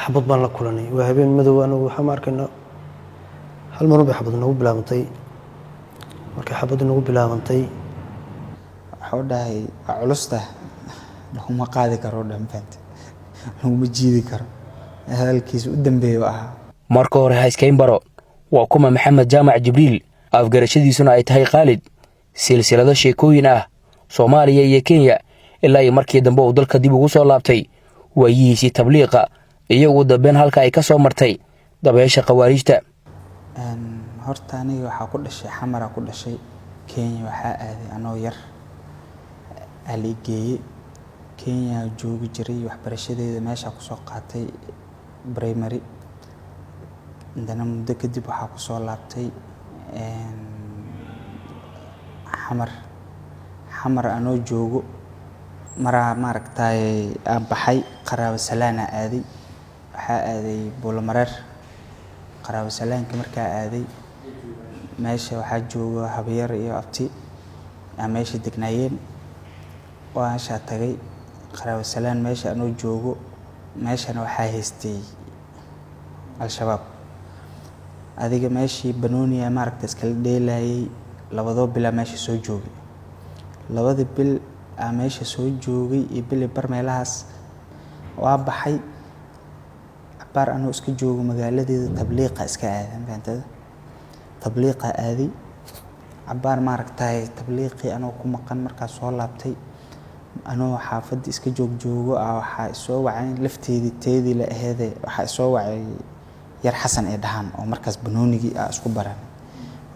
xabad baan la kulanay waa habeen madow anagu waxaan arkayna hal mar bay xabad nagu bilaabantay markay xabad nagu bilaabantay waxa dhahay culusta laguma qaadi karo dhanfanta laguma jiidi karo hadalkiisa u dambeeyo marka hore hayskayn baro waa kuma Maxamed Jaamac Jibriil afgarashadiisuna ay tahay Khalid silsilada sheekooyin Soomaaliya iyo Kenya ilaa markii dambe uu dalka dib ugu soo laabtay waayihiisii tabliiqa iyo ugu dambeyn halka ay ka soo martay dabeesha qawaarijta horta aniga waxa ku dhashay xamara ku dhashay Kenya waxa aaday anoo yar aligeey Kenya joogi jiray waxbarashadeeda meesha ku soo qaatay primary indana muddo kadib waxa ku soo laabtay xamar anoo joogo maaragtay aan baxay qaraabo salaana aaday waxa aaday Buulamareer qaraabo salaanka marka aaday meesha waxa joogo habeer iyo abti meesha degnaayeen waasha tagay qaraabo salaan meesha anoo joogo meeshana waxa haystay al-shabaab adiga meeshii banooniya maaragtay iska dheelayay labadoo bil meesha soo joogay labada bil meesha soo joogay iyo bil barmeelahaas waa baxay abaar anoo iska joogo magaaladeeda tabliiqa iska aadan baantada tabliiqa aaday abaar maaragtay tabliiqi anoo ku maqan marka soo laabtay anoo xaafad iska joogo waxa soo wacay lafteedii la aheeday waxa soo wacay yar Xasan ee dhahan oo markaas banoonigi isku baran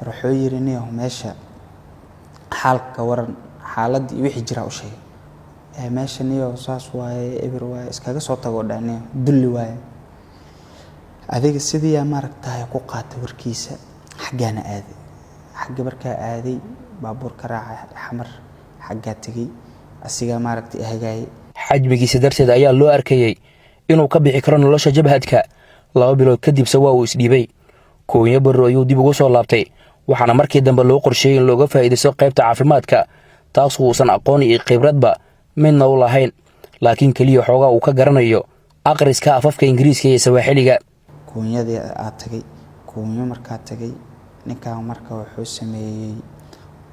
wuxuu yiri niyo meesha xaalka waran xaaladii wixii jira u sheegay meesha niyo saas waaye eber waaye iskaga soo tago dhaaniyo dulli waaye adiga sidii maaragtay ku qaatay warkiisa xagana aaday xagga marka aaday baabuur ka raacay xamar xagga tagay asiga maaragtay hagaay xajmigiisa darteed ayaa loo arkayay inuu ka bixi karo nolosha jabhadka 2 bilood kadib waa uu isdhiibay Koonya Barro ayuu dib ugu soo laabtay waxaana markii dambe loo qorsheeyay in looga faa'iideysto qaybta caafimaadka taas oo uusan aqoon iyo khibradba midna u lahayn laakiin kaliya xoogaa uu ka garanayo aqriska afafka Ingiriiska iyo Sawaaxiliga Koonyadii tagay Koonya markaa tagay ninka markaa wuxuu sameeyay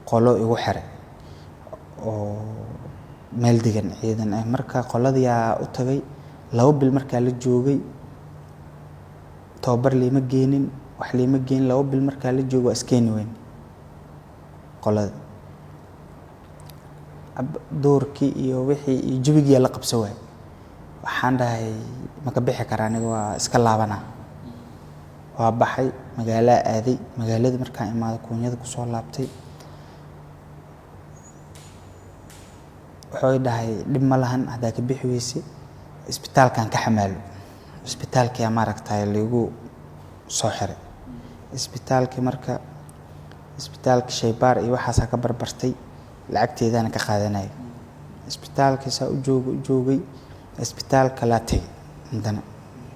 qolo igu xiray oo meel degan ciidan markaa qoladii u tagay 2 bil markaa la joogay tababar lima geenin wax lima geen 2 bil markaa la joogo askeeni weyn qolada doorkii iyo wixii iyo jawiga la qabso way waxaan dhahay ma ka bixi karaa aniga waa iska laabana waa baxay magaalada markaa imaado Koonyada ku soo laabtay wuxuu dhahay dib ma lahan hada ka bixi weysay isbitaalkan ka xamaalo isbitaalka maaragtay lagu soo xiray isbitaalka shaybaar iyo waxa ka barbartay lacagteedana ka qaadanay isbitaalka saa u joogay isbitaalka la tagay indana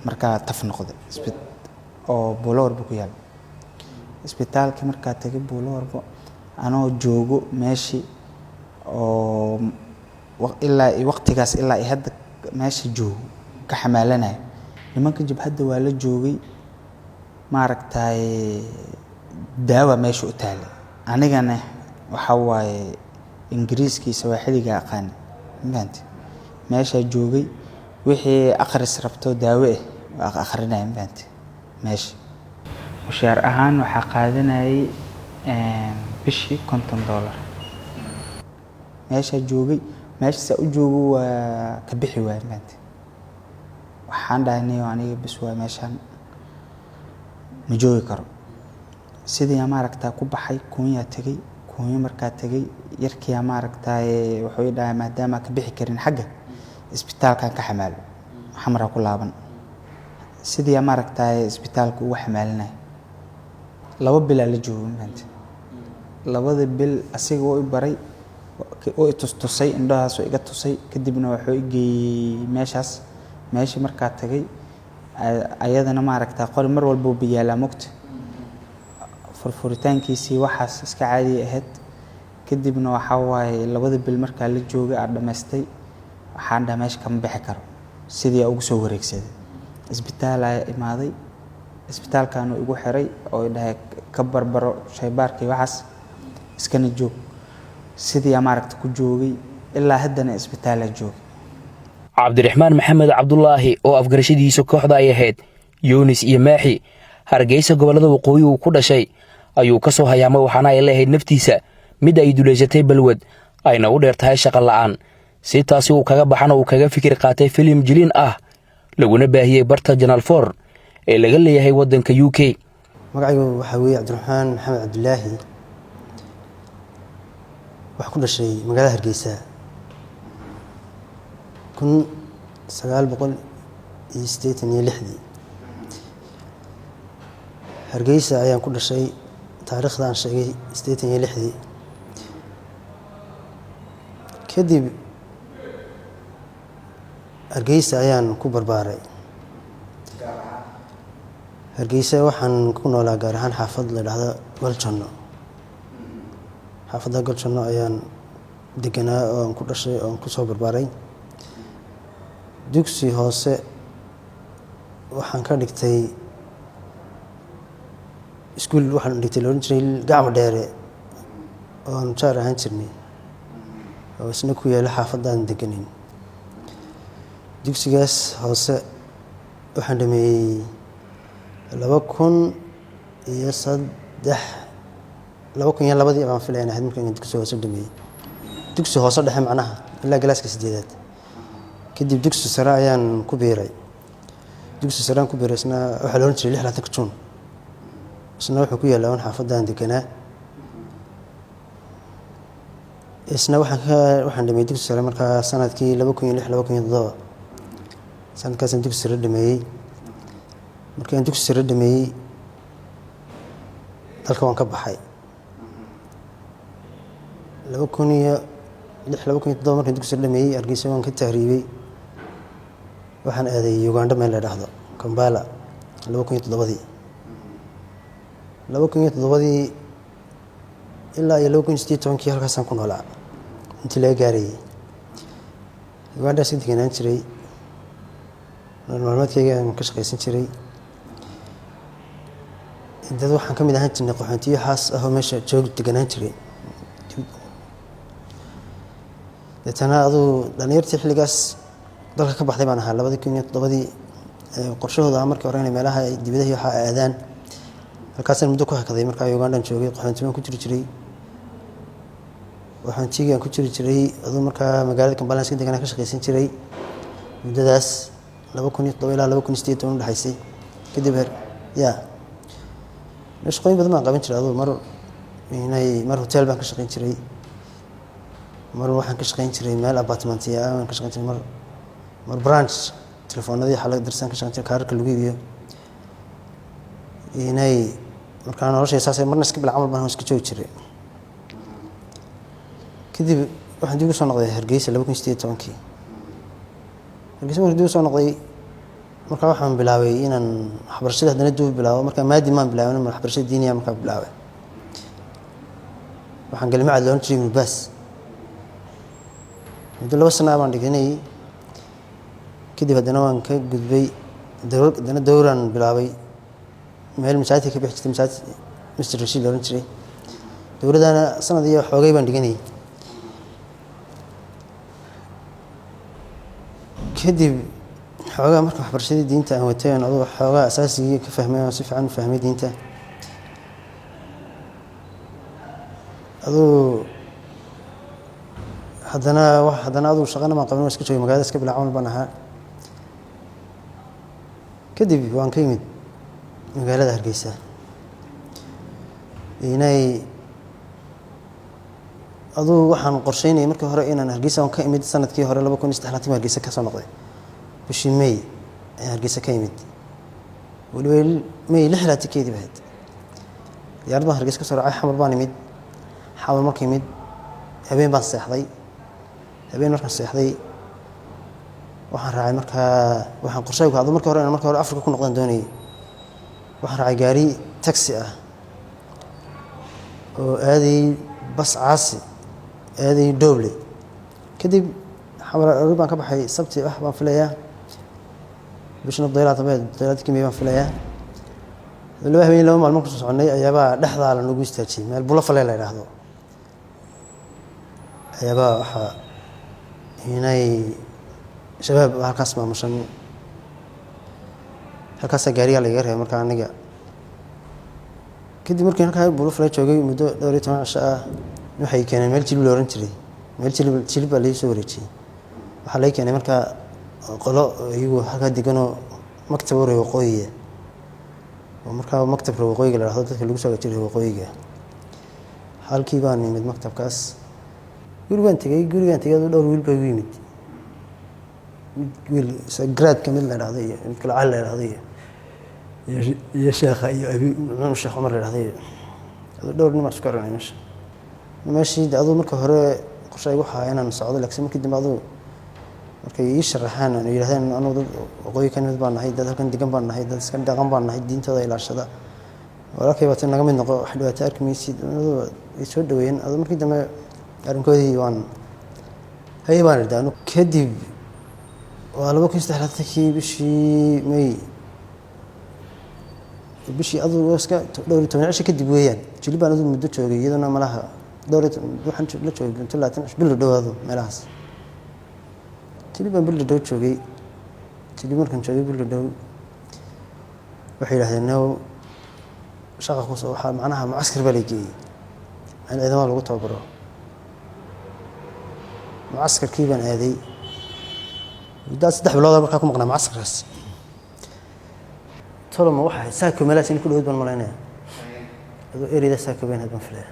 markaa taf noqday oo Buulawrba ku yaal isbitaalka markaa tagay Buulawrba anoo joogo meeshii oo ilaa waqtigaas ilaa hadda meesha joogo ka xamaalanay nimanka jabhadda waa la joogay maaragtay daawa meesha u taal anigana waxa waaye Ingiriiska Sawaaxiliga aqaan maanta meesha joogay wixii akhris rabto daawo akhrinay maanta meesha mushaar ahaan waxa qaadanay bishii $50 meesha joogay meesha u joogo waa ka bixi waay maanta waxaan dhahnay aniga bis waa meeshan ma joogi karo sidii maaragtay ku baxay Koonya markaa tagay yarkii maaragtay wuxuu dhahay maadaama ka bixi karin xagga isbitaalkan ka xamaalo xamra ku laaban sidii maaragtay isbitaalku uu xamaalinay 2 bil la joogay maanta 2 bil asiga oo baray oo tusay indhahaas oo iga tusay kadibna wuxuu igey meesha markaa tagay ayadana maaragtay qori mar walba biyaala mugta furfuritaankiisii waxaas iska caadi ahayd kadibna waxa waaye 2 bil markaa la joogay dhameystay waxaan dhameesh kama bixi karo sidii ugu soo wareegsaday isbitaal ayaa imaaday. isbitaalkan uu igu xiray oo dhahay ka barbaro shaybaarkii waxaas iskana joog. sidii maaragta ku joogay ilaa haddana isbitaal joog. cabdiraxmaan maxamed cabdulaahi oo afgarashadiisa kooxda ay ahayd yunis iyo maaxi Hargeysa gobolada waqooyi uu ku dhashay ayuu ka soo hayaamay waxaana ay leeyahay naftiisa mid ay duleysatay balwad ayna u dheertahay shaqo la'aan si taasi uu kaga baxana uu kaga fikir qaatay filim jiliin ah laguna baahiyay barta Channel 4 ee laga leeyahay wadanka UK. magacaygu waxa weeye cabdiraxmaan maxamed cabdulaahi waxa ku dhashay magaalada Hargeysa 1986 Hargeysa ayaan ku dhashay taariikhda aan sheegay 86 kadib Hargeysa ayaan ku barbaaray. Hargeysa waxaan ku noolaa gaar ahaan xaafad la yiraahdo Galjono. xaafadda Galjono ayaan deganaa oo aan ku dhashay oo aan ku soo barbaaray. dugsi hoose waxaan ka dhigtay iskuul waxaan dhigtay loo jiray gacmo dheere oo aan jaar ahaan jirnay oo isna ku yaala xaafaddan deganin. dugsigaas hoose waxaan dhameeyay 2002 baan filaynaa markaan dugsi hoose dhameeyay. dugsi hoose dhexe macnaha ilaa galaaska 8aad. kadib dugsi sare ayaan ku biiray. dugsi sare aan ku biiray isna waxa loo jiray 6 Juun. isna wuxuu ku yaalaa xaafaddan deganaa. isna waxaan dhameeyay dugsi sare markaa sanadkii 2006-2007 sanadkaas dugsi sare dhameeyay. markaan dugsi sare dhameeyay dalka waan ka baxay 2006-2007 markaan dugsi sare dhameeyay Hargeysa waan ka tahriibay. waxaan aaday Uganda meel la yiraahdo Kampala 2007 ilaa 2018 halkaasaan ku noolaa intii laga gaarayay. Uganda sidii deganaan jiray maalmeedkayga aan ka shaqaysan jiray. dad waxaan ka mid ahaan jirnay qaxoontiyo xaas ah oo meesha joog deganaan jiray. dadana aduu dhalinyartii xilligaas dalka ka baxday baan ahaa 2007 qorshahooda markii hore inay meelaha dibadaha waxa aadaan halkaasaan muddo ku hakaday markaa Uganda joogay qaxoontiyo ku jiri jiray. waxaan ku jiri jiray aduu markaa magaalada Kampala iska deganaa ka shaqaysan jiray muddadaas 2007 ilaa 2018 u dhaxaysay. kadib shaqooyin badan baan qaban jiray aduu mar hotel baan ka shaqayn jiray. mar waxaan ka shaqayn jiray meel apartment aan ka shaqayn jiray mar branch telefoonadii xalad dirsan ka shaqayn jiray kaarka lagu iibiyo. markaan noloshay saasay marna iska bil camal baan iska joogi jiray. kadib waxaan dib u soo noqday Hargeysa 2018. Hargeysa markaan dib u soo noqday markaa waxaan bilaabay inaan waxbarashada haddana dib u bilaabo. markaa maadi maan bilaabay waxbarashada diiniga markaa bilaabay. waxaan galay macad loo jiray Mubas. muddo 2 sano baan dhiganay. kadib haddana waan ka gudbay dowraan bilaabay meel masaajidka ka bixi jirtay masaajid Mr. Rashid loo jiray. dowladana sanad iyo xoogay baan dhiganay. kadib xoogaa marka waxbarashadii diinta aan watay aan adoo xoogaa asaasiga ka fahmay oo si fiican u fahmay diinta. adoo haddana aduu shaqana ma qaban iska joogay magaalada iska bilaaban baan ahaa. kadib waan ka yimid magaalada Hargeysa. aduu waxaan qorsheynay markii hore inaan Hargeysa aan ka imid sanadkii hore 2013 Hargeysa ka soo noqday. bishii May ayaan Hargeysa ka imid. waliba May 6 keedii baad. diyaarad baan Hargeysa ka soo raacay xamar baan imid. xamar markii imid habeen baan seexday. markaan seexday waxaan raacay waxaan qorsheeyay aduu markii hore Afrika ku noqdaan doonayay. waxaan raacay gaari taxi ah oo aaday bas caasi aaday Doble. kadib xamar baan ka baxay Sabti baan filayaa bishna daylaadkii may baan filayaa laba habeen laba maalmo ku soconay ayaabaa dhexdaa la nagu istaajiyey meel bulo falee la yidhaahdo ayaabaa waxaa inay shabaab halkaas maamushan halkaasaa gaarigaa lagaga reebay markaa aniga kadib markii halkaa bulo falee joogay muddo 12 cisho ah waxay keeneen meel jilib la oran jiray meel jilib baa laga soo wareejiyey waxaa laga keenay markaa qolo iyagu halkaa deganoo maktab u reebo waqooyiga oo markaa maktabka waqooyiga la yidhaahdo dadka lagu soo jiray waqooyiga halkii baan nimid maktabkaas gurigaan tegay dhowr wiil baa igu yimid wiil grad ka mid la yidhaahdo iyo mid kale cali la yidhaahdo iyo sheekha iyo abi sheekh cumar la yidhaahdo dhowr nin baan isku aragnay meeshii aduu marka hore qorshe igu haa inaan socdo laakiin markii dambe aduu markay ii sharaxaan oo yiraahdeen anagu dad waqooyi ka mid baan nahay dad halkan degan baan nahay dad iska dhaqan baan nahay diintooda ilaashada walaalkay waata naga mid noqo wax dhibaato arkimaysid ay soo dhaweeyeen aduu markii dambe arrinkoodii waan hay baan irdaano kadib waa 2023 bishii May bishii aduu iska dhowr 10 cisho kadib weeyaan jilib baan aduu muddo joogay iyadana malaha dhowr waxaan la joogay 30 bil dhawaado meelahaas jilib baan bil dhow joogay jilib markaan joogay bil dhow waxay yiraahdeen no shaqa ku soo waxa macnaha mucaskar baa leeyay aan ciidamada lagu tababaro mucaskarkii baan aaday muddo 3 bilood markaa ku maqnaa mucaskarkaas toloma waxa saako meelaas in ku dhawaad baan malaynaa adoo erida saako baan hadban filaa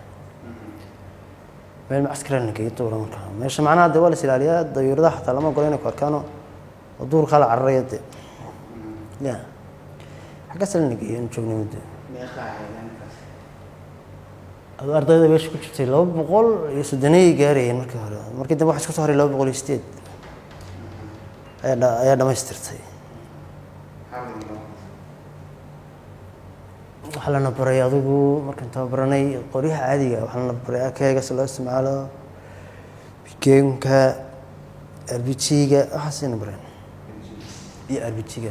meel mucaskarna nagay toona markaa meesha macnaha dawal ilaaliya dayuurada xataa lama golayna ku arkaano waduur kala carrayade ya xaga salna nagay in joognay muddo adoo ardayda meesha ku jirtay 230 gaarayeen markii hore markii dambe waxa iska soo haray 208 ayaa dhamaystirtay waxa la nabaray adigu markaan tababaranay qoryaha caadiga waxa la nabaray akayga soo isticmaalo bigeenka RBG-ga waxa sii nabareen iyo RBG-ga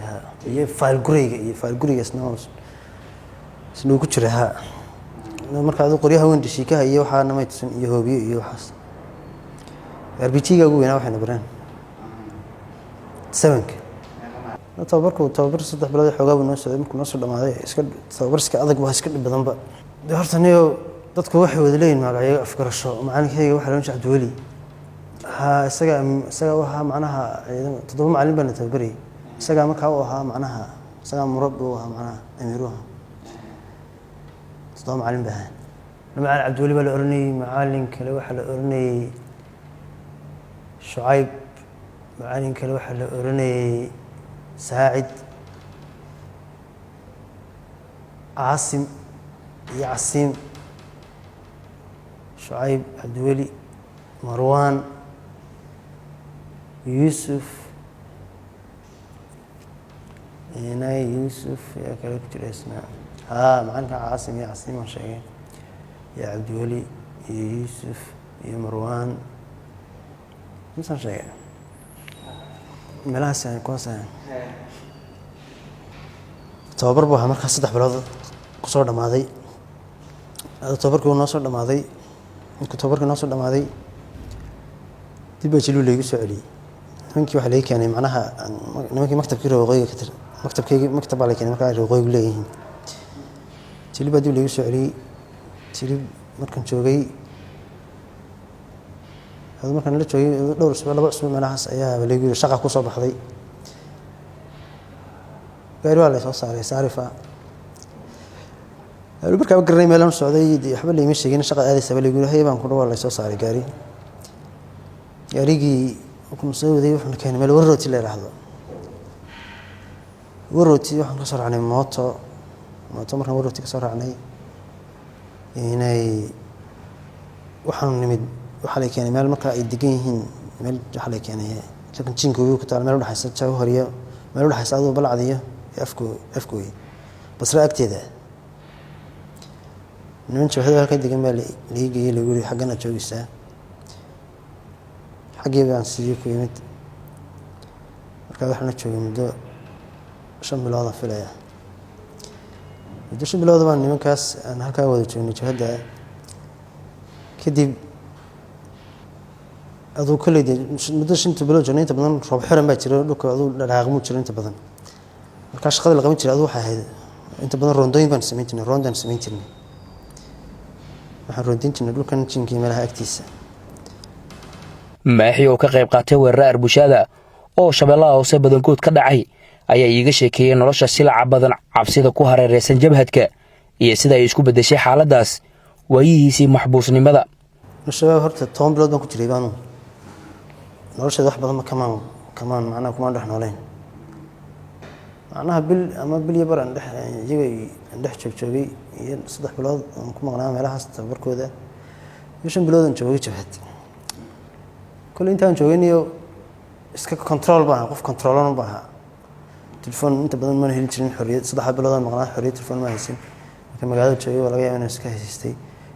iyo file guriga isnoo ku jira marka adigu qoryaha weyn dhishikaha iyo waxa namaysan iyo hoobiyo iyo waxaas RBG-ga ugu weynaa waxay nabareen 7 tababar 3 bilood xoogaa noo soo markuu noo soo dhamaaday iska tababarska adag waa iska dhib badanba horta niyo dadku waxay wada leeyihiin magacyo afgarasho macalinkayga waxa la jeedaa Abdiweli isaga waxa macnaha 7 macalin baan tababaray isaga markaa uu ahaa macnaha isaga murabbi uu ahaa macnaha amiiruhu 7 macalin baa macalin Abdiweli baa la oranay macalin kale waxa la oranay Shuayb macalin kale waxa la oranay ساعد عاصم يعصيم شعيب عبدولي مروان يوسف هنا يوسف يا كاركتر اسمه معنا عاصم يا عاصم شيء يا عبدولي يا يوسف يا مروان مثلا شيء ملاسة كوسة tababar buu ahaa markaa 3 bilood ku soo dhamaaday tababarku noo soo dhamaaday markuu tababarku noo soo dhamaaday dib baa jiluu leeyahay soo celiyay ninkii waxa la keenay macnaha nimankii maktabkii waqooyiga ka tir maktab baa la keenay markaa waqooyiga leeyihiin jilib baa dib leeyahay soo celiyay jilib markaan joogay markaan la joogay dhowr usbuuc 2 usbuuc meelahaas ayaa leeyahay shaqa ku soo baxday gaari waa la soo saaray saarifa markaa garnay meelan socday waxba la iimay sheegin shaqa aadaysa baa leeyahay haybaan ku dhawaa la soo saaray gaarigii ku soo waday wuxuu keenay meel warrooti la yiraahdo warrooti waxaan ka soo raacnay mooto markaan warrooti ka soo raacnay inay waxaan nimid waxa la keenay meel markaa ay degan yihiin meel waxa la keenay laakiin jinkoodu ku taal meel u dhaxaysa Jawhariya meel u dhaxaysa adoo balacdiyo afkooy basra agteeda niman jooxada halka degan baa leeyay lagu yiri xagana joogaysaa xagee baan sidii ku yimid markaa waxaan joogay muddo 5 bilood filaya muddo 5 bilood baan nimankaas aan halkaa wada joognay jihada kadib aduu kaleed muddo 5 bilood joognaynta badan roob xiran baa jiray dhulka aduu dhaqaaqmo jiray inta badan marka shaqada la qaban jiray aduu waxa ahayd inta badan roondooyin baan sameyn jirnay waxaan roondin jirnay dhulkan jinkii meelaha agtiisa. Maaxi oo ka qayb qaatay weerar arbushaada oo Shabeellaha Hoose badankood ka dhacay ayaa iiga sheekeeyay nolosha silaca badan cabsida ku hareeraysan jabhadka iyo sida ay isku bedeshay xaaladaas waayihiisii maxbuusnimada. Shabaab horta 10 bilood baan ku jiray baanu nolosheeda wax badan ma kamaan macnaha kuma dhex nooleen macnaha bil ama bil iyo baran dhex joogay iyo 3 bilood aan ku maqnaa meelahaas tabarkooda iyo 5 bilood aan joogay jabhad كل إنت أنجوينيو إسك كنترول بها قف كنترولون بها تلفون أنت بدل ما نهيل تشين حرية صدق بلاد مقنع حرية تلفون ما يصير كم قاعد تشوي ولا جاي من إسك هيستي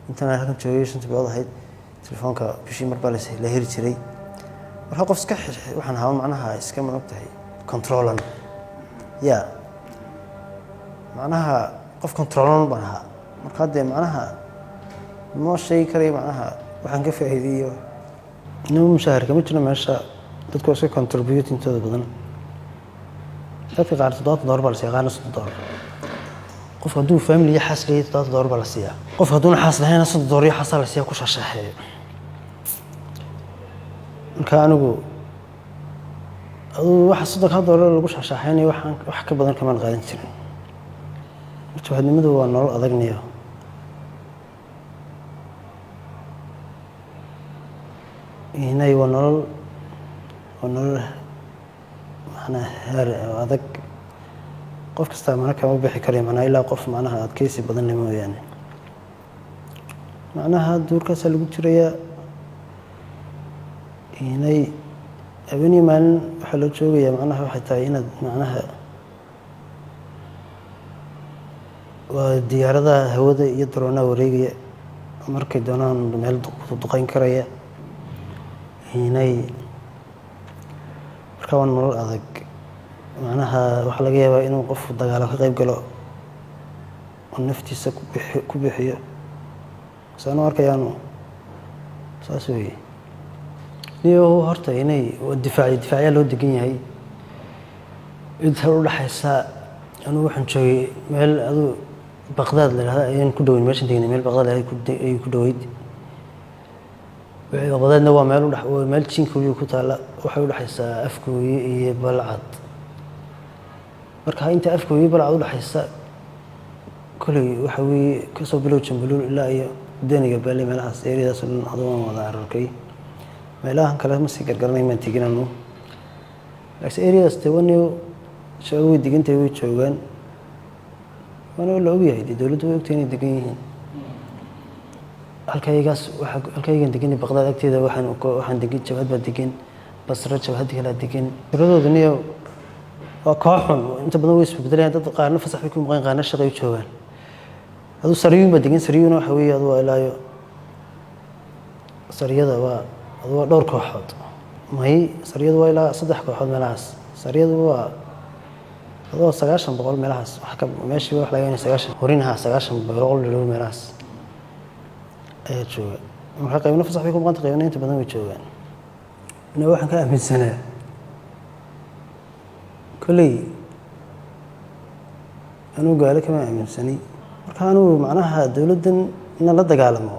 أنت أنا هكذا تشوي شنت بلاد هيد تلفون كبشي مربلس لا هيل تشري وراح قف إسك وحنا هون معناها إسك من وقتها كنترولون يا معناها قف كنترولون بها مركض معناها ما شيء كريم معناها وحن كيف هذي إنه مشاهر كم يجنا ماشى تذكر شيء contribute into the بدن تذكر قارة $1 بالسيا قارة $100 قف هدون family حاسلية $1 بالسيا قف هدون حاسل هنا $100 حاسل السيا كوش عشاء كانوا واحد صدق $100 لكوش عشاء يعني وحكي بدن كمان قاعدين ترين واحد من ذو النور أذقنيه هنا ونول معنا هذاك قف كستا معنا كم بيحكي كريم أنا إلا قف معناها كيسي بدن لي مو يعني معناها دور كسل قلتريا هنا أبني من حلو شوية معناها حتى هنا معناها وديار ذا هو ذا يدرونا وريجي مركي دونان ميل دقين كريا هناي كون مرور أذق معناها وحلاقيها بإنه قف الدجال في قيب قلو والنفتي سك كبيحية سأنا أركيانو ساسوي نيو هرتا هناي والدفاعية لو دقيني هاي يظهروا لحساء أنا وحن شوي مال أذو بغداد لهذا ين كدوين ماشي دقيني مال بغداد هاي كدويد بغداد نوا مال تشين كوي كتالا وحول حسا أفكوي بلعض مركها أنت أفكوي بلعض ولا حسا كل وحوي كسب بلو تشمبلو إلا أي دنيا قبلي ملها سيري ده سلون عضوان وضع الركي ملها كلام مسيك القرنين من تيجينا نو لكن سيري استوانيو شوي دقين تبي تشوفان وأنا ولا أبي هيدي دولة وقتين دقين halkaygan degan Baghdad agteeda waxaan degan jabhad baa degan Basra jabhad kala degan tiradooda waa kooxun inta badan way isbeddelayaan dad qaarna fasax ku maqan qaarna shaqo ay joogaan adu sariyun baa degan sariyuna waxa weeye adu ilaayo sariyada waa dhowr kooxood may sariyadu waa ilaa 3 kooxood meelahaas sariyadu waa 900 meelahaas wax ka meeshii wax laga yahay 900 horinaha 900 meelahaas ay jooga marka qaybna fasax ku maqan qaybna inta badan way joogaan ina waxaan ka aaminsanaa kulay anu gaalo kama aaminsani marka anu macnaha dawladdan in la dagaalamo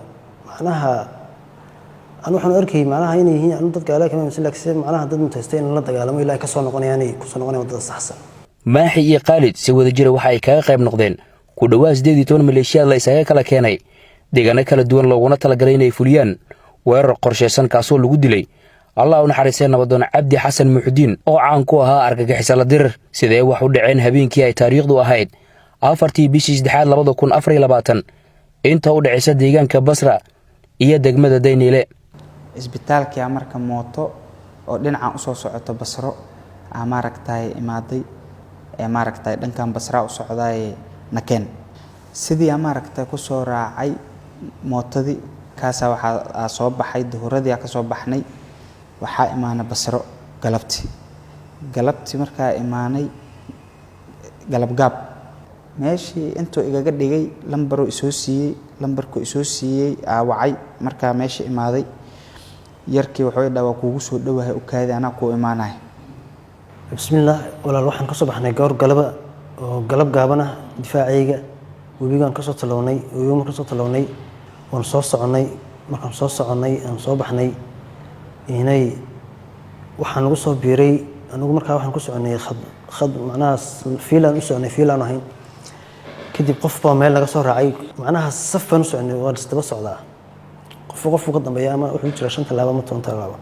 macnaha anu waxaan arkay macnaha inay yihiin anu dad gaalo kama aaminsan laakiin macnaha dad mutaystay in la dagaalamo ilaa ka soo noqonayaan ku soo noqonayaan wadada saxsan. Maaxi iyo Khalid si wada jira waxa ay kaga qayb noqdeen ku dhawaad 18 maleeshiyaad la isaga kala keenay deegaano kala duwan looguna talagalay inay fuliyaan weerar qorsheysan kaasoo lagu dilay Allah u naxariisay nabadoon Cabdi Xasan Muxudiin oo caan ku ahaa argagixisada la dirir sidee wax u dhaceen habeenkii ay taariikhdu ahayd 4 bishii 3 2024 inta u dhaceysay deegaanka Basra iyo degmada Daynile isbitaalka marka mooto oo dhinaca u soo socoto Basro maaragtay imaaday maaragtay dhankan Basra u socday nakeen sidii maaragtay ku soo raacay mootadii kaasa waxa soo baxay duhuradii ka soo baxnay waxa imaana Basro galabti marka imaanay galab gaab meeshii intuu igaga dhigay lambaruu isoo siiyey lambarku isoo siiyey wacay markaa meeshii imaaday yarkii wuxuu idhaa waa kuugu soo dhowahay u kaadi anaa kuu imaanaya bismillaah walaal waxaan ka soo baxnay goor galaba oo galab gaabana difaacayga webigaan ka soo talownay webigaan ka soo talownay waan soo soconay markaan soo soconay aan soo baxnay inay waxaan ugu soo biiray anigu markaa waxaan ku soconay khad macnaha fiilaan u soconay fiilaan ahayn kadib qof baa meel naga soo raacay macnaha saf baan u soconay waa isdaba socdaa qofku ka dambeeya ama wuxuu jira 5 talaabo ama 10 talaabo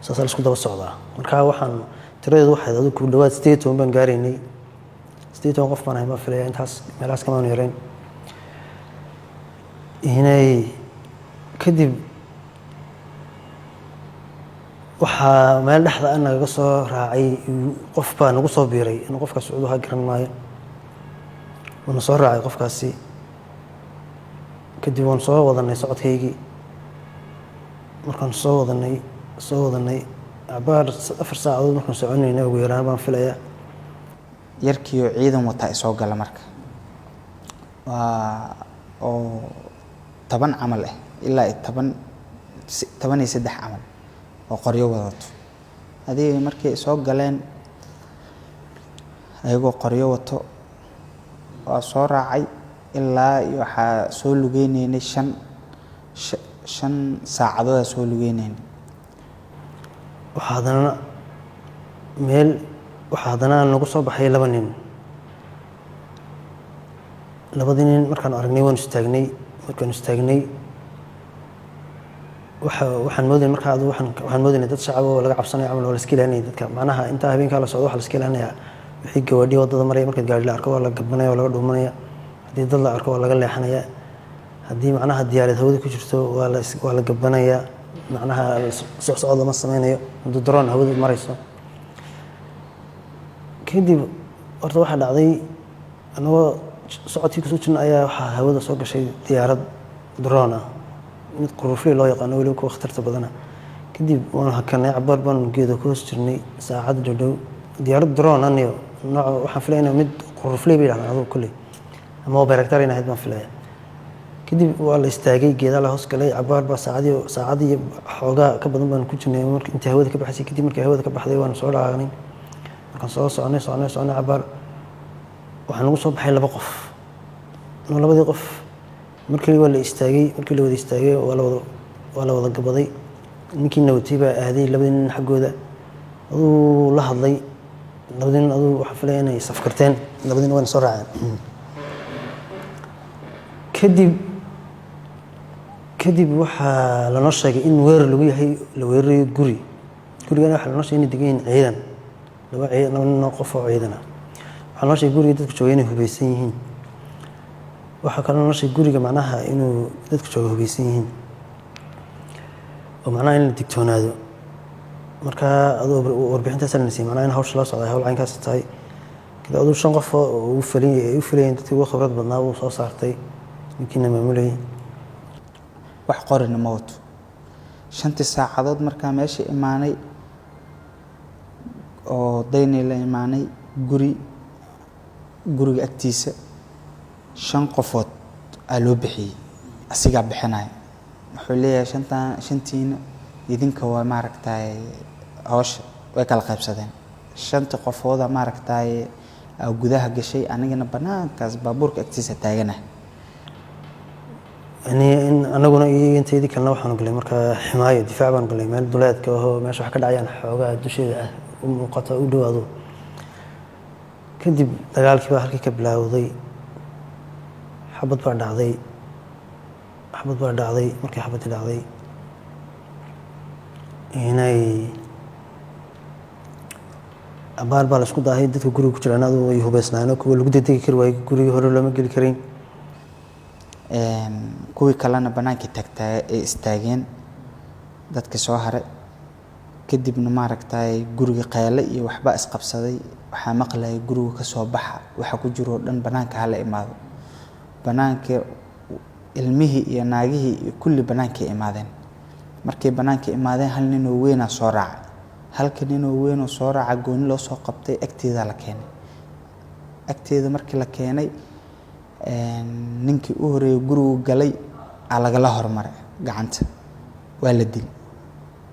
saas la isku daba socdaa markaa waxaan tiradeedu waxay adigu ku dhawaad 18 baan gaareynay 18 qof baan ahay ma filaya intaas meelaas kama yareen inay kadib waxaa meel dhexda naga soo raacay qof baa nagu soo biiray inuu qofkaas Sacuud ha garan maayo wana soo raacay qofkaasi kadib waan soo wadanay socodkaygii markaan soo wadanay abaar 4 saacadood markaan soconaynay ugu yaraan baan filaya yarkii oo ciidan wata soo gala marka waa oo 10 camal ilaa 13 camal oo qoryo wadato adiga markay soo galeen ayagoo qoryo wato waa soo raacay ilaa waxa soo lugeynay 5 saacadood soo lugeynay waxaadana nagu soo baxay 2 nin labadii nin markaan aragnay waan istaagnay waxaan moodayay markaa waxaan moodayay dad shacab oo laga cabsanayo amal wala iska ilaalinay dadka macnaha inta habeenka la socdo waxa la iska ilaalinaya wixii gawadhi wadada maray markay gaari la arko waa la gabanayo laga dhuumanaya hadii dad la arko waa laga leexanaya hadii macnaha diyaarad hawada ku jirto waa la gabanaya macnaha socod ma sameynayo intuu drone hawada marayso kadib horta waxa dhacday anagoo socodkii kusoo jirnay ayaa waxa hawada soo gashay diyaarad drone mid qurufle loo yaqaan weli ku khatarta badana kadib waan hakanay cabar baan geedo ku hoos jirnay saacad dhow diyaarad drone aniyo nooc waxaan filaynaa mid qurufle bay dhacday kulli ama bayraktar inahayd baan filaya kadib waa la istaagay geedaha la hoos galay cabar ba saacadii xooga ka badan baan ku jirnay markii inta hawada ka baxay kadib markii hawada ka baxday waan soo dhaqaaqnay markaan soo soconay cabar waxaan ugu soo baxay 2 qof labadii qof markii la wada istaagay waa la wada gabaday ninkii nawtii baa aaday labadii nin xagooda aduu la hadlay labadii nin aduu waxa filayay inay safkarteen labadii nin waan soo raaceen kadib waxa la noo sheegay in weerar lagu yahay la weerayo gurigana waxa la noo sheegay in degan ciidan laba qof oo ciidan waxa noo sheegay guriga dadku joogay inay hubeysan yihiin waxa kale noo sheegay guriga macnaha inuu dadku joogo hubeysan yihiin oo macnaha in la digtoonaado marka adoo warbixintaas la nasiyay macnaha in hawsha la socday hawl caynkaas tahay kadib adoo 5 qof oo u filayeen dadkii ugu khibrad badnaa uu soo saartay ninkina maamulayay wax qorin ma wato 5 saacadood markaa meesha imaanay oo daynay la imaanay guriga agtiisa 5 qofood aa loo bixiyay asiga bixinay wuxuu leeyahay 5tiina idinka waa maaragtay hawsha way kala qaybsadeen 5 qofood maaragtay gudaha gashay anigana banaankaas baabuurka agtiisa taaganahay anaguna inteedii kalena waxaan galay markaa ximaayo difaac baan galay meel duleedka oo meesha wax ka dhacayaan xoogaa dusheeda u muuqato u dhawaado kadib dagaalkii baa halkii ka bilaawday xabad baa dhacday markii xabadii dhacday inay abaar baa la isku daahay dadka guriga ku jiraan adoo ay hubeysnaayeen kuwa lagu degdegi kari waayay guriga hore looma geli karin kuwii kalena banaankii tagtaa ee istaageen dadka soo haray kadibna maaragtay guriga qayle iyo waxba isqabsaday waxa maqlay guriga ka soo baxa waxa ku jiro dhan banaanka hala imaado banaanka ilmihii iyo naagihii iyo kulli banaanka imaadeen markay banaanka imaadeen hal nin oo weyn soo raacay halka nin oo weyn oo soo raacay gooni loo soo qabtay agteeda la keenay agteeda markii la keenay ninkii u horeeyay gurigu galay aa lagala hormaray gacanta waa la dilay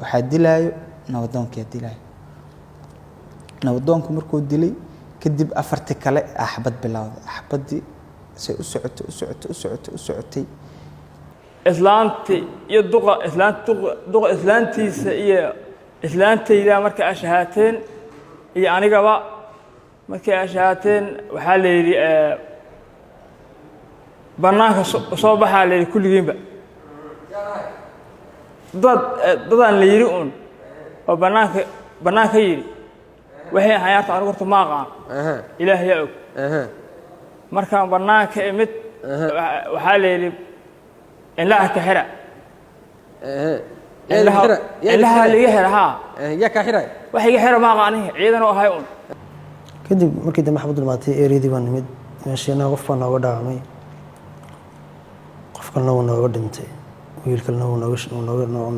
waxaa dilaayo nabadoonka dilaayo nabadoonku markuu dilay kadib afartii kale xabad bilowday xabadii say u socotay islaantii iyo duqa islaantiisa iyo islaantayda markay ashahaateen iyo anigaba markay ashahaateen waxaa la yidhi bannaanka soo baxaa la yidhi kulligiinba dadaan la yidhi uun oo bannaanka yidhi waxay ahaayeen horta anigu horta ma aqaan ilaahay yaa og markaan bannaanka imid waxaa la yidhi indhaha ka xira indhaha liga xira haa yaa kaa xiray wax iga xira ma aqaanihi ciidan oo ahay un kadib markii dambe xabaddu dhamaatay eryadii baan nimid meeshiina qof baa nooga dhaawamay qof kalena wuu nooga dhintay wiil kalena wuu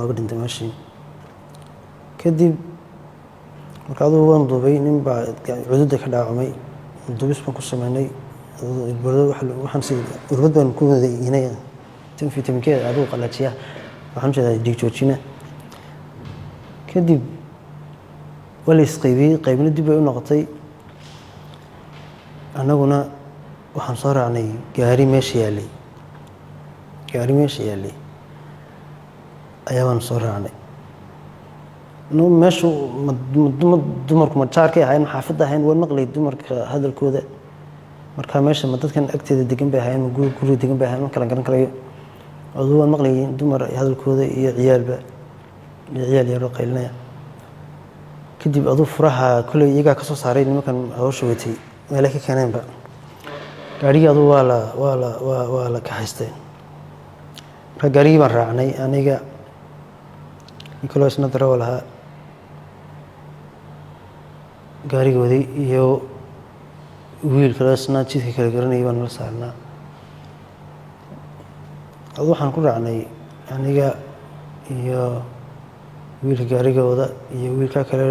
nooga dhintay meeshii kadib marka adugu waan duubay nin baa cududda ka dhaawamay dubis baan ku sameynay urbad baan ku wadaynay vitaminkeeda adigu qalajiya waxaan jeedaa dhiig joojina kadib waa la isqaybiyey qaybna dib bay u noqotay annaguna waxaan soo raacnay gaari meesha yaallay ayaa baan soo raacnay meeshu dumarku majaarkay ahayn xaafadda ahayn waan maqlay dumarka hadalkooda markaa meesha ma dadkan agteeda degan bay ahayn ma guriga degan bay ahayn ma kala garan karayo aduu waan maqlayay dumar hadalkooda iyo ciyaalba iyo ciyaal yaroo qaylinaya kadib aduu furaha kolley iyagaa ka soo saaray nimankan hawsha watay meelay ka keeneenba gaarigii aduu waa la kaxaystay marka gaarigii baan raacnay aniga nicoloo isna darawa lahaa gaariga waday iyo wiil kaloo isna jidka kala garanayay baan nala saarnaa aduu waxaan ku raacnay aniga iyo wiilka gaariga wada iyo wiilka kale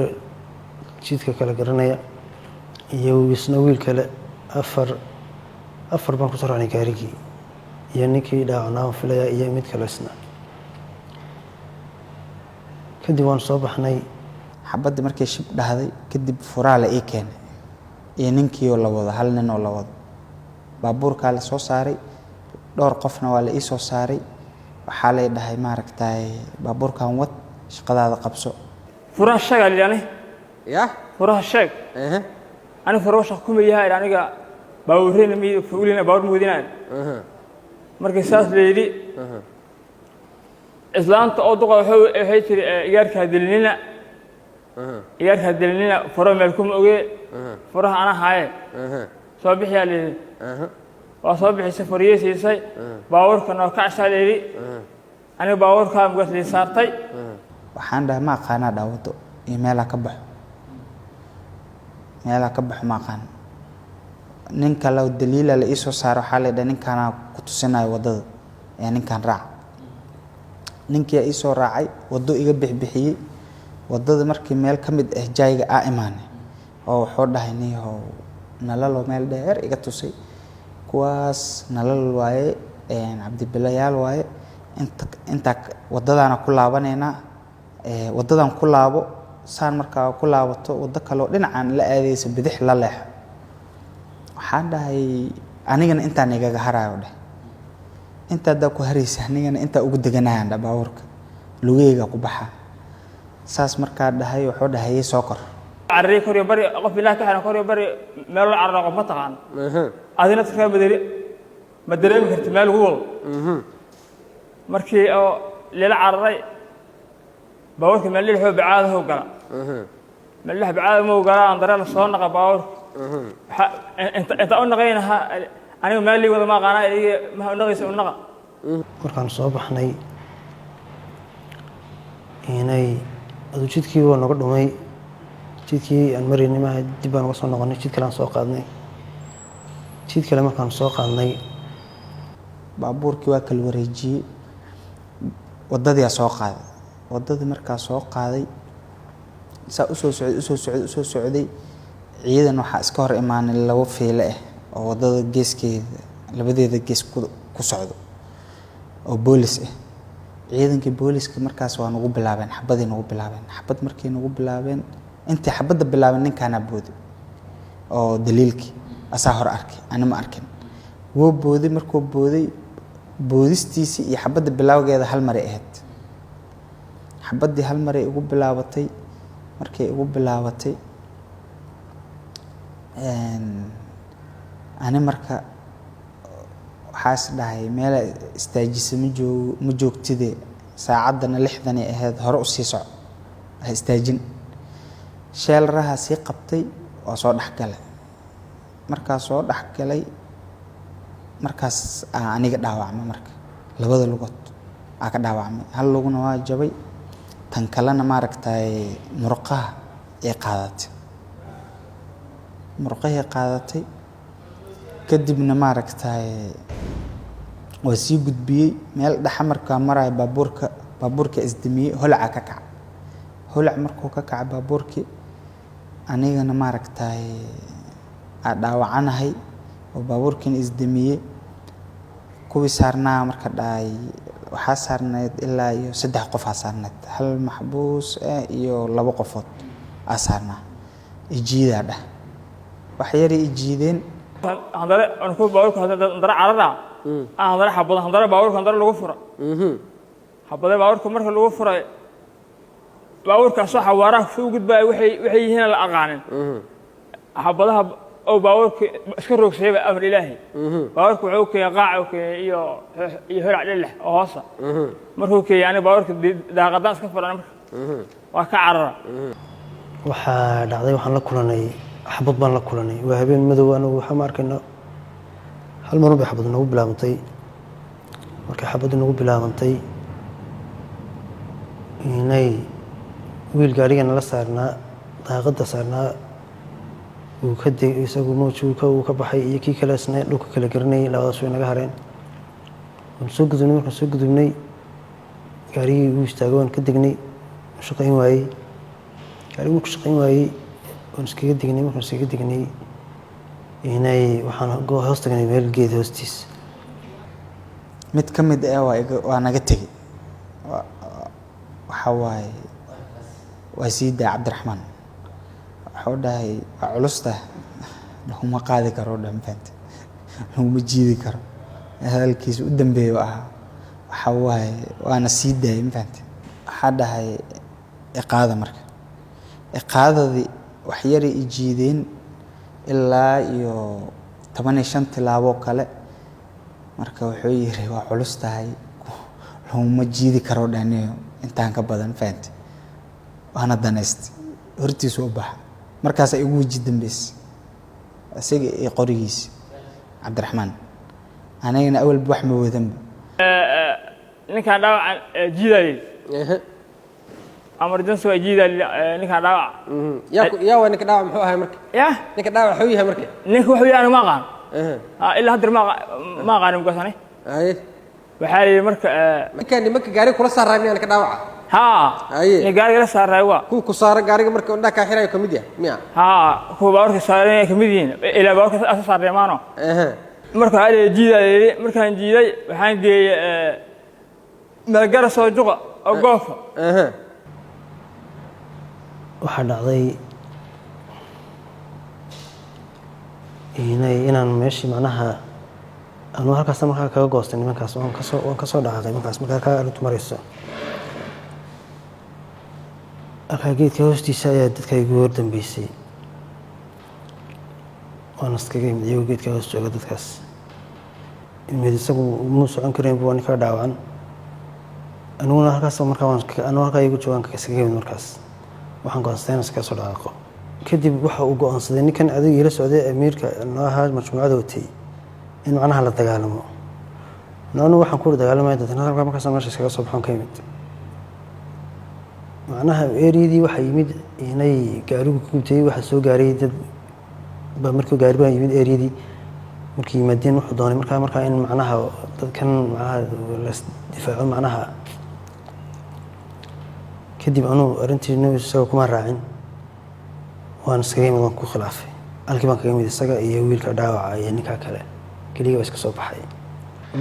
jidka kala garanaya iyo isna wiil kale afar baan kusoo raacnay gaarigii iyo ninkii dhaawacnaa filaya iyo mid kale isna kadib waan soo baxnay xabadii markay shib dhahday kadib furaa la ii keenay iyo ninkii oo la wado hal nin oo la wado baabuurkaa la soo saaray dhowr qofna waa la ii soo saaray waxaa lay dhahay maaragtay baabuurkan wad shaqadaada qabso furaha sheegaa lidhi ani yaa furaha sheeg ani furaha shaq kuma yahay aniga baawurreena fuulina baawur moodinaan markii saas la yidhi islaanta oo duqa waxay tiri igaarka dilinina furo meel kuma ogee furaha ana haaye soo bixiyaa la yidhi waa soo bixisay furiyey siisay baabuurka noo kacsaa la yidhi aniga baabuurkaa mugaas lii saartay waxaan dhahay ma aqaanaa dhaawado iyo meelaa ka baxo ma aqaan nin kale oo daliila la ii soo saaro waxaa la dhahay ninkaanaa ku tusinayo waddada ee ninkaan raac ninkii ii soo raacay waddo iga bixbixiyey waddada markii meel ka mid ah jaayga aa imaanay oo wuxuu dhahay niyahow nalalo meel dheer iga tusay kuwaas nalal waaye cabdibilayaal waaye intaa waddadaana ku laabanaynaa waddadan ku laabo saan markaa ku laabato waddo kaleo dhinacaan la aadaysa bidix la leexo waxaan dhahay anigana intaan igaga haraayo dheh intaa daa ku haraysa anigana intaa ugu deganayaan dha baabuurka lugeyga ku baxa saas markaa dhahay wuxuu dhahayay soo kor carri kor iyo bari qof ilaah ka xiran kor iyo bari meel la carro qof ma taqaan adina dadka ma dareemi kartid meel ugu wado markii oo lila cararay baabuurka meel lixoo bacaada hoo gala meel lix bacaada ma gala aan dareen soo naqa baabuurka inta u naqaynaha aniga meel lii wada ma aqaana iga ma u naqaysa u naqa markaan soo baxnay inay aduu jidkii waa naga dhumay jidkii aan maraynay maaha dib baan uga soo noqonay jid kale aan soo qaadnay jid kale markaan soo qaadnay baabuurkii waa kala wareejiyey waddadiyaa soo qaaday waddadii markaa soo qaaday saa usoo socday ciidan waxaa iska hor imaanay labo fiile ah oo wadada geeskeeda labadeeda gees ku socdo oo boolis ah. ciidankii booliska markaas waa nagu bilaabeen xabadii nagu bilaabeen xabad markii nagu bilaabeen intii xabadda bilaabeen ninkaana booday oo daliilkii asaa hor arkay ana ma arkin wuu booday markuu booday boodistiisii iyo xabadda bilawgeeda hal mar ay ahayd xabaddii hal mar ay ugu bilaabatay markay ugu bilaabatay ani marka waxaas dhahay meel istaajisa ma joogtide saacadana 6 ay ahayd hore u sii soco ha istaajin sheelraha sii qabtay oo soo dhaxgalay markaas soo dhaxgalay markaas aniga dhaawacmay marka labada lugood ka dhaawacmay hal luguna waa jabay tan kalena maaragtay murqaha ay qaadatay murqaha qaadatay kadibna maaragtay waa sii gudbiyay meel dhaxa marka maray baabuurka isdimiyay holaca ka kac holac markuu ka kac baabuurkii anigana maaragtay dhaawacanahay oo baabuurkan isdimiyay kuwii saarnaa marka dhaay waxaa saarneed ilaa iyo 3 qof saarneed hal maxbuus iyo 2 qofood saarnaa ijiida dhah wax yar ijiideen handare aan ku baabuurka handare carada handare xabada baabuurka handare lagu furo xabada baabuurka marka lagu furay baabuurka soo xawaaraha soo gudbay waxay yihiin la aqaanin xabadaha oo baabuurka iska roogsay amar ilaahi baabuurka wuxuu ka qaac iyo holac dhilix oo hoosa markuu ka yaani baabuurka daaqadan iska furan marka waa ka carara waxa dhacday waxaan la kulanay xabad baan la kulanay waa habeen madow anagu waxa ma arkayno hal mar bay xabad nagu bilaabantay marka xabad nagu bilaabantay inay wiil gaarigan la saarnaa daaqada saarnaa uu ka degay isagu moojuuka uu ka baxay iyo kii kale isna dhulka kala garanay labadaas way naga hareen waan soo gudubnay gaarigii uu istaagay waan ka degnay shaqayn waayay gaarigii ku shaqayn waayay waan iskaga degnay inay waxaan hoos tagnay meel geed hoostiis mid ka mid ah waa naga tegay waxa waaye waa Siida Cabdiraxmaan wuxuu dhahay waa culusta laguma qaadi karo dhanfanta laguma jiidi karo hadalkiisa u dambeeyo waxa waaye waana Siida infanta waxa dhahay iqaada marka iqaadadii wax yar ay jiideen ilaa iyo 15 tilaabo kale marka wuxuu yiri waa culustahay laguma jiidi karo dhaniyo intaan ka badan fanta waana danayst hortiisa u baxa markaas ay ugu wajid dambeys asiga ee qorigiis Cabdiraxmaan anayna awal wax ma wadan ninka dhaawac jiiday emergency way jiiday ninka dhaawac yaa waa ninka dhaawac muxuu ahay marka ninka dhaawac wuxuu yahay marka ninka wuxuu yahay ma qaan ilaa hadda ma qaanin goosane waxa ay marka gaari kula saaray ninka dhaawac ni gaariga la saaray waa ku saaray gaariga marka indha ka xirayo kamid yahay miya ku baawarka saaray kamid yihiin ilaa baawarka aas saaray maano marka ay jiiday markaan jiiday waxaan geeyay malgara soo juqa oo goof waxa dhacday inaan meeshii macnaha anu halkaas markaa kaga goostay nimankaas waan ka soo dhaqaaqay markaas markaa ka arintu marayso geedka hoostiisa ayaa dadka igu hor dambeysay waan iskaga imid iyagoo geedka hoos jooga dadkaas imid isagu muu socon karayn buu ninka dhaawacan aniguna halkaas markaa halkaa igu joogaan iskaga imid markaas waxaan go'aansaday iskaga soo dhaqaaqo kadib waxa uu go'aansaday ninkan adiga ila socday amiirka noo ahaa majmuucada watay in macnaha la dagaalamo anigu waxaan ku dagaalamay dadna halkaa markaas meesha iskaga soo baxaan ka imid macnaha eeriyadii waxa yimid inay gaarigu ku gubtay waxa soo gaaray dad ba markii gaari baa yimid eeriyadii markii yimaadeen wuxuu doonay markaa in macnaha dadkan macnaha la difaaco macnaha kadib anuu arrintii isagoo kuma raacin waan iskaga imid waan ku khilaafay halkii baan kaga mid isaga iyo wiilka dhaawaca iyo ninka kale kaliya iska soo baxay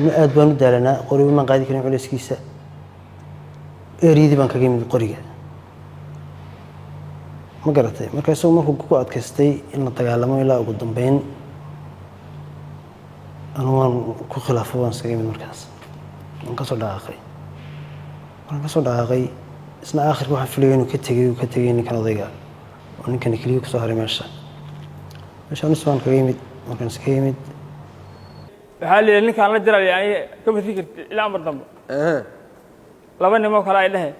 ma aad baan u daalanaa qoriga ma qaadi karin culayskiisa eeriyadii baan kaga mid qoriga ma garatay marka isagoo markuu ku adkaystay in la dagaalamo ilaa ugu dambeyn waan ku khilaafo waan iskaga mid markaas waan kasoo dhaqaaqay isna aakhirka waxaan filayay inuu ka tegay ninkan odayga oo ninkan keliya kusoo haray meeshaan isbaan kaga yimid markaan iska yimid waxaa la yidhi ninkaan la jiray yani kama sii karti ilaa amar dambe laba nimoo kale ay dhehe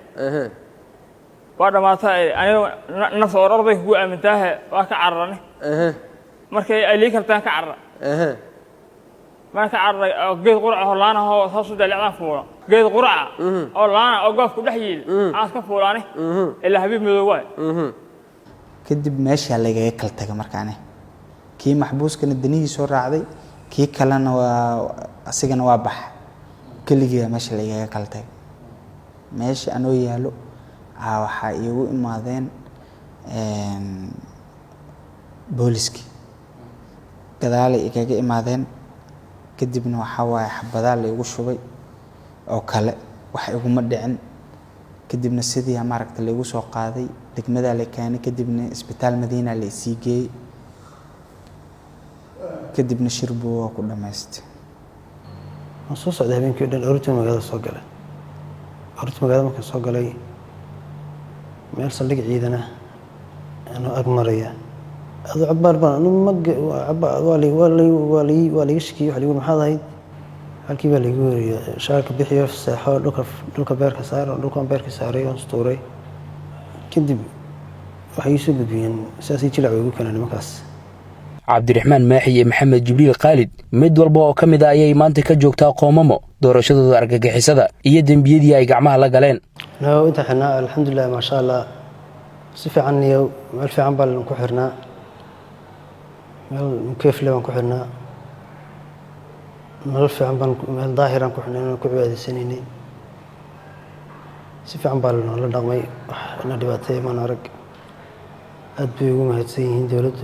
waa dhamaatay aniga nafta orday kugu aamintaahe waa ka cararane markay ay lii kartaan ka carara ما كعرض جيد قرعة هلانا هو صوص دلعنا فورا جيد قرعة هلانا أوقف كل حيل عاس كفوراني إلا حبيب مذوق كدب ماشي على جاي كلتك مركانه كي محبوس كان الدنيا سور عادي كي كلنا وأسجن وابح كل جيا ماشي على جاي كلتك ماشي أنا وياه أو حيو إمادين بوليسكي كذلك إيجاج إمادين kadibna waxa waay xabadaha la igu shubay oo kale wax igu ma dhicin kadibna sidii maaragtay la igu soo qaaday degmada la keenay kadibna isbitaal Madiina la sii geeyay kadibna shirbu waa ku dhameystay aan soo socday habeenkii dhan orto magaalada soo galay markaan soo galay meel saldhig ciidana ana ag maraya هذا عبار بان مج والي يشكي وحلي يقول محاضر halkii baa lagu wariyay shaarka bixiyo fasaxo dhulka beerka saaro dhulkan beerka saaray oo stooray kadib waxay soo gudbiyeen saasi jilac ugu keenay markaas Cabdiraxmaan Maaxi iyo Maxamed Jibriil Khalid mid walba oo kamid ah ayay maanta ka joogtaa qoomamo doorashadooda argagixisada iyo dambiyadii ay gacmaha la galeen inta xana alxamdulillah ma sha Allah si fiican iyo meel fiican baa ku xirnaa كيف لو نكون حنا نرفع عن بال ظاهرا كنا نكون بعد سنين سيف عن بال ولا دغمي أنا دبعتي ما نرق أدبي وما هتسين دولت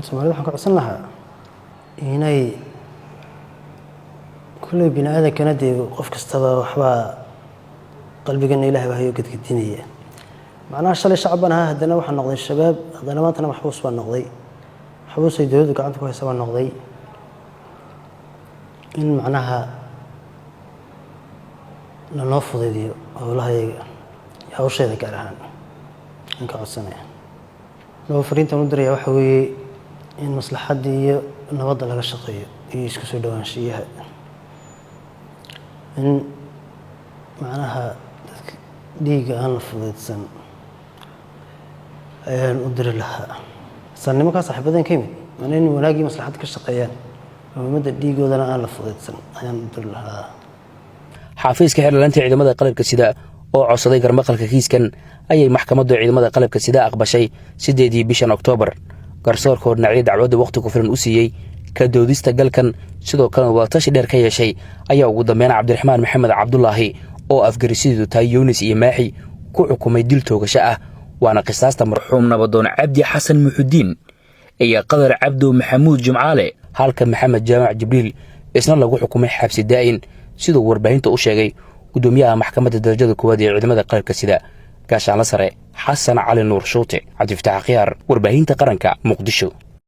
سمعت حق عصناها هنا كل بناء هذا كندي قف كستبا وحبا قلبي قلنا إله وهي قد كدينية معناها شلي شعبنا هدنا وحنا نقضي الشباب هذا ما أنتنا محبوس بالنقضي حبوس يدود وقعدت كويس سوا النقضي إن معناها ننفض ذي والله أو شيء ذكر عنه إنك عصنا لو فرينت مدري وحوي إن مصلحة دي نوضع لها الشقية يسكسوا دوان شيء إن معناها ديجا أنا فضيت سن أدري لها سن ما كان صاحبتين كيمي من إنه ولاقي مصلحتك الشقيان ومدة ديجا وذا أنا فضيت سن أنا أدري لها xafiiska xirlaanta ciidamada qalabka sida oo codsaday garmaqalka kiiskan ayay maxkamadda ciidamada qalabka sida aqbashay 8 bishan Oktoobar garsoorka hornacay dacwadda waqti ku filan u siiyay ka doodista galkan sidoo kale waa tashi dheer ka yeeshay ayaa ugu dambeyn Cabdiraxmaan Maxamed Cabdullaahi oo afgarisidu tahay Yunis iyo Maaxi ku xukumay dil toogasho ah waana qisaasta marxuum nabadoon Cabdi Xasan Muxudiin iyo Qadar Cabdu Maxamuud Jumcaale halka Maxamed Jaamac Jibriil isna lagu xukumay xabsi daa'in sidoo warbaahinta u sheegay gudoomiyaha maxkamadda darajada koowaad ee ciidamada qalabka sida gaashaan la sare Xasan Cali Nuur Shuute Cabdi Fataax Qiyaar warbaahinta qaranka Muqdisho